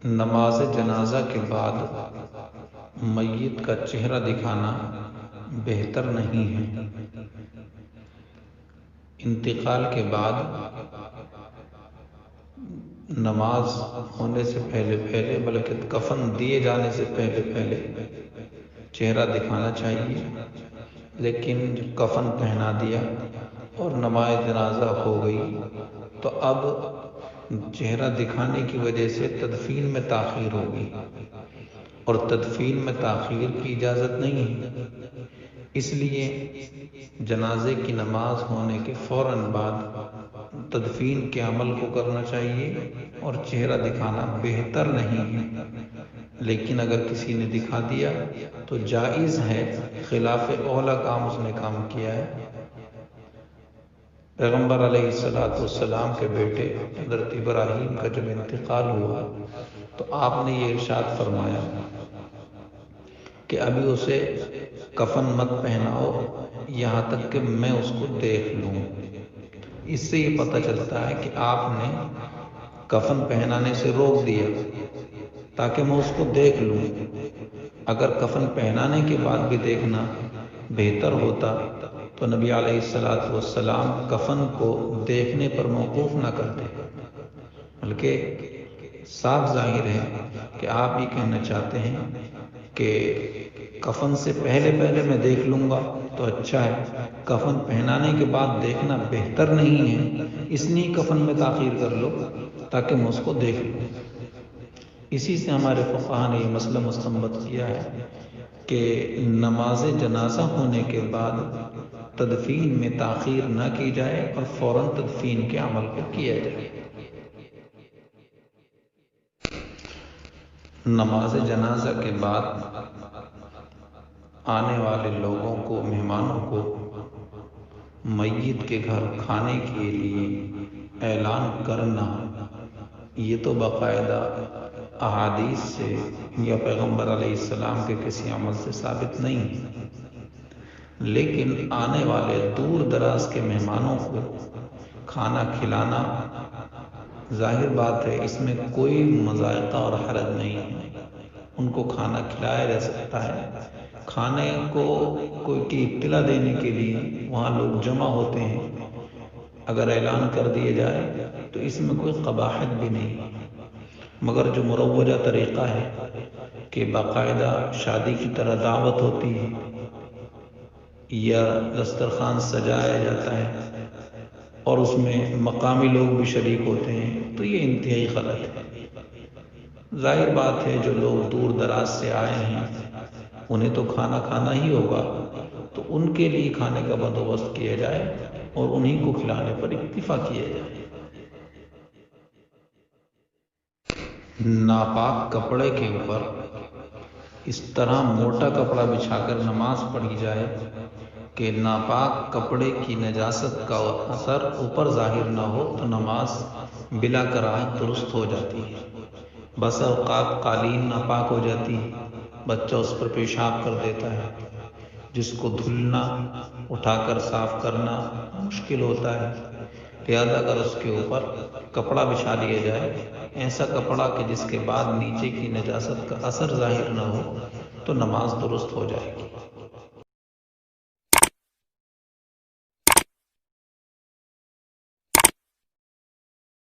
نماز جنازہ کے بعد میت کا چہرہ دکھانا بہتر نہیں ہے۔ انتقال کے بعد نماز ہونے سے پہلے بلکہ کفن دیے جانے سے پہلے چہرہ دکھانا چاہیے، لیکن جب کفن پہنا دیا اور نماز جنازہ ہو گئی تو اب چہرہ دکھانے کی وجہ سے تدفین میں تاخیر ہوگی، اور تدفین میں تاخیر کی اجازت نہیں ہے۔ اس لیے جنازے کی نماز ہونے کے فوراً بعد تدفین کے عمل کو کرنا چاہیے، اور چہرہ دکھانا بہتر نہیں ہے۔ لیکن اگر کسی نے دکھا دیا تو جائز ہے، خلاف اولیٰ کام اس نے کام کیا ہے۔ پیغمبر علیہ السلام کے بیٹے حضرت ابراہیم کا جب انتقال ہوا تو آپ نے یہ ارشاد فرمایا کہ ابھی اسے کفن مت پہناؤ یہاں تک کہ میں اس کو دیکھ لوں۔ اس سے یہ پتہ چلتا ہے کہ آپ نے کفن پہنانے سے روک دیا تاکہ میں اس کو دیکھ لوں۔ اگر کفن پہنانے کے بعد بھی دیکھنا بہتر ہوتا تو نبی علیہ السلام کفن کو دیکھنے پر موقوف نہ کرتے، بلکہ صاف ظاہر ہے کہ آپ یہ کہنا چاہتے ہیں کہ کفن سے پہلے میں دیکھ لوں گا تو اچھا ہے، کفن پہنانے کے بعد دیکھنا بہتر نہیں ہے، اس لیے کفن میں تاخیر کر لو تاکہ میں اس کو دیکھ لوں۔ اسی سے ہمارے فقہاء نے یہ مسئلہ مستنبط کیا ہے کہ نماز جنازہ ہونے کے بعد تدفین میں تاخیر نہ کی جائے اور فوراً تدفین کے عمل کو کیا جائے۔ نماز جنازہ کے بعد آنے والے لوگوں کو، مہمانوں کو میت کے گھر کھانے کے لیے اعلان کرنا، یہ تو باقاعدہ احادیث سے یا پیغمبر علیہ السلام کے کسی عمل سے ثابت نہیں ہے، لیکن آنے والے دور دراز کے مہمانوں کو کھانا کھلانا، ظاہر بات ہے اس میں کوئی مضائقہ اور حرج نہیں ہے، ان کو کھانا کھلایا جا سکتا ہے۔ کھانے کو کوئی کی اطلاع دینے کے لیے وہاں لوگ جمع ہوتے ہیں، اگر اعلان کر دیا جائے تو اس میں کوئی قباحت بھی نہیں، مگر جو مروجہ طریقہ ہے کہ باقاعدہ شادی کی طرح دعوت ہوتی ہے یا دسترخوان سجایا جاتا ہے اور اس میں مقامی لوگ بھی شریک ہوتے ہیں، تو یہ انتہائی غلط ہے۔ ظاہر بات ہے جو لوگ دور دراز سے آئے ہیں انہیں تو کھانا کھانا ہی ہوگا، تو ان کے لیے کھانے کا بندوبست کیا جائے اور انہیں کو کھلانے پر اکتفا کیا جائے۔ ناپاک کپڑے کے اوپر اس طرح موٹا کپڑا بچھا کر نماز پڑھی جائے کہ ناپاک کپڑے کی نجاست کا اثر اوپر ظاہر نہ ہو تو نماز بلا کراہت درست ہو جاتی ہے۔ بس اوقات قالین ناپاک ہو جاتی ہے، بچہ اس پر پیشاب کر دیتا ہے، جس کو دھلنا، اٹھا کر صاف کرنا مشکل ہوتا ہے، لہذا اگر اس کے اوپر کپڑا بچھا لیا جائے، ایسا کپڑا کہ جس کے بعد نیچے کی نجاست کا اثر ظاہر نہ ہو، تو نماز درست ہو جائے گی۔